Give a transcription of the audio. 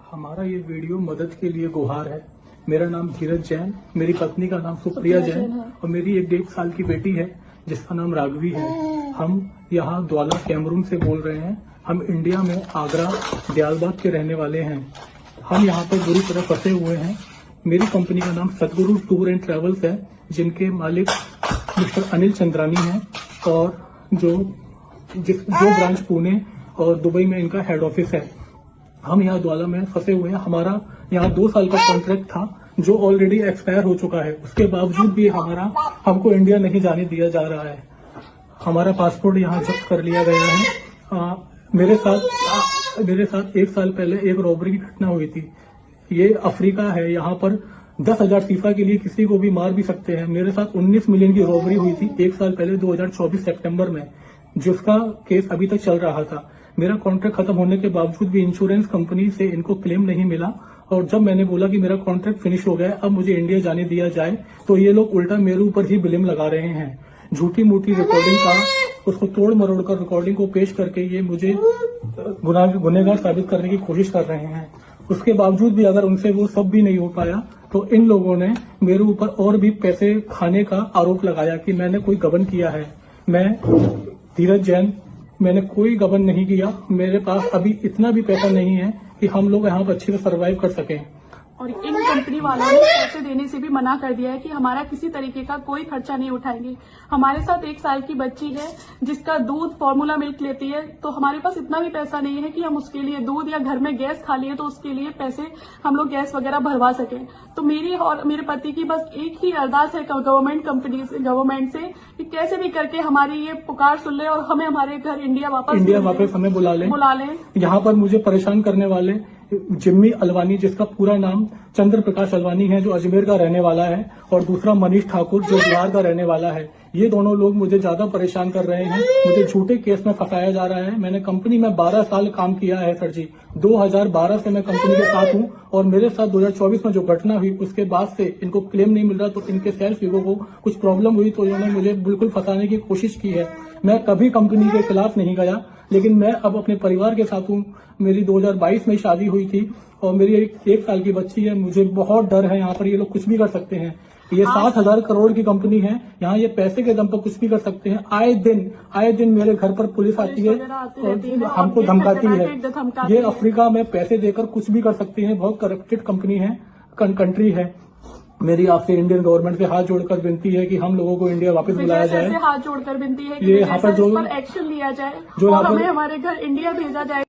हमारा ये वीडियो मदद के लिए गुहार है। मेरा नाम धीरज जैन, मेरी पत्नी का नाम सुप्रिया जैन और मेरी एक 1.5 साल की बेटी है जिसका नाम राघवी है। हम यहाँ द्वाला कैमरून से बोल रहे हैं। हम इंडिया में आगरा दयालबाग के रहने वाले हैं। हम यहाँ पर बुरी तरह फंसे हुए हैं। मेरी कंपनी का नाम सतगुरु टूर एंड ट्रेवल्स है, जिनके मालिक मिस्टर अनिल चंद्रानी हैं और जो ब्रांच पुणे और दुबई में इनका हेड ऑफिस है। हम यहाँ द्वाला में फंसे हुए हैं। हमारा यहाँ 2 साल का कॉन्ट्रैक्ट था जो ऑलरेडी एक्सपायर हो चुका है। उसके बावजूद भी हमको इंडिया नहीं जाने दिया जा रहा है। हमारा पासपोर्ट यहाँ जब्त कर लिया गया है। मेरे साथ 1 साल पहले एक रॉबरी की घटना हुई थी। ये अफ्रीका है, यहाँ पर 10,000 फीफा के लिए किसी को भी मार भी सकते हैं। मेरे साथ 19 मिलियन की रॉबरी हुई थी 1 साल पहले 2024 सितंबर में, जिसका केस अभी तक चल रहा था। मेरा कॉन्ट्रैक्ट खत्म होने के बावजूद भी इंश्योरेंस कंपनी से इनको क्लेम नहीं मिला और जब मैंने बोला कि मेरा कॉन्ट्रैक्ट फिनिश हो गया है, अब मुझे इंडिया जाने दिया जाए, तो ये लोग उल्टा मेरे ऊपर ही ब्लेम लगा रहे हैं। झूठी मूठी रिकॉर्डिंग का उसको तोड़ मरोड़ कर रिकॉर्डिंग को पेश करके ये मुझे गुनहगार साबित करने की कोशिश कर रहे हैं। उसके बावजूद भी अगर उनसे वो सब भी नहीं हो पाया तो इन लोगों ने मेरे ऊपर और भी पैसे खाने का आरोप लगाया कि मैंने कोई गबन किया है। मैं धीरज जैन, मैंने कोई गबन नहीं किया। मेरे पास अभी इतना भी पैसा नहीं है कि हम लोग यहाँ पर अच्छे से सर्वाइव कर सकें। और इन कंपनी वालों ने पैसे देने से भी मना कर दिया है कि हमारा किसी तरीके का कोई खर्चा नहीं उठाएंगे। हमारे साथ 1 साल की बच्ची है जिसका दूध फॉर्मूला मिल्क लेती है, तो हमारे पास इतना भी पैसा नहीं है कि हम उसके लिए दूध या घर में गैस खाली है तो उसके लिए पैसे हम लोग गैस वगैरह भरवा सकें। तो मेरी और मेरे पति की बस एक ही अरदास है गवर्नमेंट से कि कैसे भी करके हमारी ये पुकार सुन ले और हमें हमारे घर इंडिया वापस हमें बुला लें। यहाँ पर मुझे परेशान करने वाले जिम्मी अलवानी, जिसका पूरा नाम चंद्र प्रकाश अलवानी है, जो अजमेर का रहने वाला है, और दूसरा मनीष ठाकुर जो बिहार का रहने वाला है। ये दोनों लोग मुझे ज्यादा परेशान कर रहे हैं। मुझे झूठे केस में फंसाया जा रहा है। मैंने कंपनी में 12 साल काम किया है सर जी। 2012 से मैं कंपनी के साथ हूँ और मेरे साथ 2024 में जो घटना हुई उसके बाद से इनको क्लेम नहीं मिल रहा, तो इनके सेल्स ईगो को कुछ प्रॉब्लम हुई तो इन्होंने मुझे बिल्कुल फंसाने की कोशिश की है। मैं कभी कंपनी के खिलाफ नहीं गया, लेकिन मैं अब अपने परिवार के साथ हूँ। मेरी 2022 में शादी हुई थी और मेरी 1 साल की बच्ची है। मुझे बहुत डर है। यहाँ पर ये लोग कुछ भी कर सकते हैं। ये 7,000 करोड़ की कंपनी है। यहाँ ये पैसे के दम पर कुछ भी कर सकते हैं। आए दिन मेरे घर पर पुलिस आती है और हमको धमकाती है। ये अफ्रीका में पैसे देकर कुछ भी कर सकती है। बहुत करप्टेड कंपनी है, कंट्री है। मेरी आपसे इंडियन गवर्नमेंट से हाथ जोड़कर विनती है कि हम लोगों को इंडिया वापस बुलाया जाए। हाथ जोड़कर विनती है कि ये यहाँ पर जो एक्शन लिया जाए जो और हमें हमारे घर इंडिया भेजा जाए।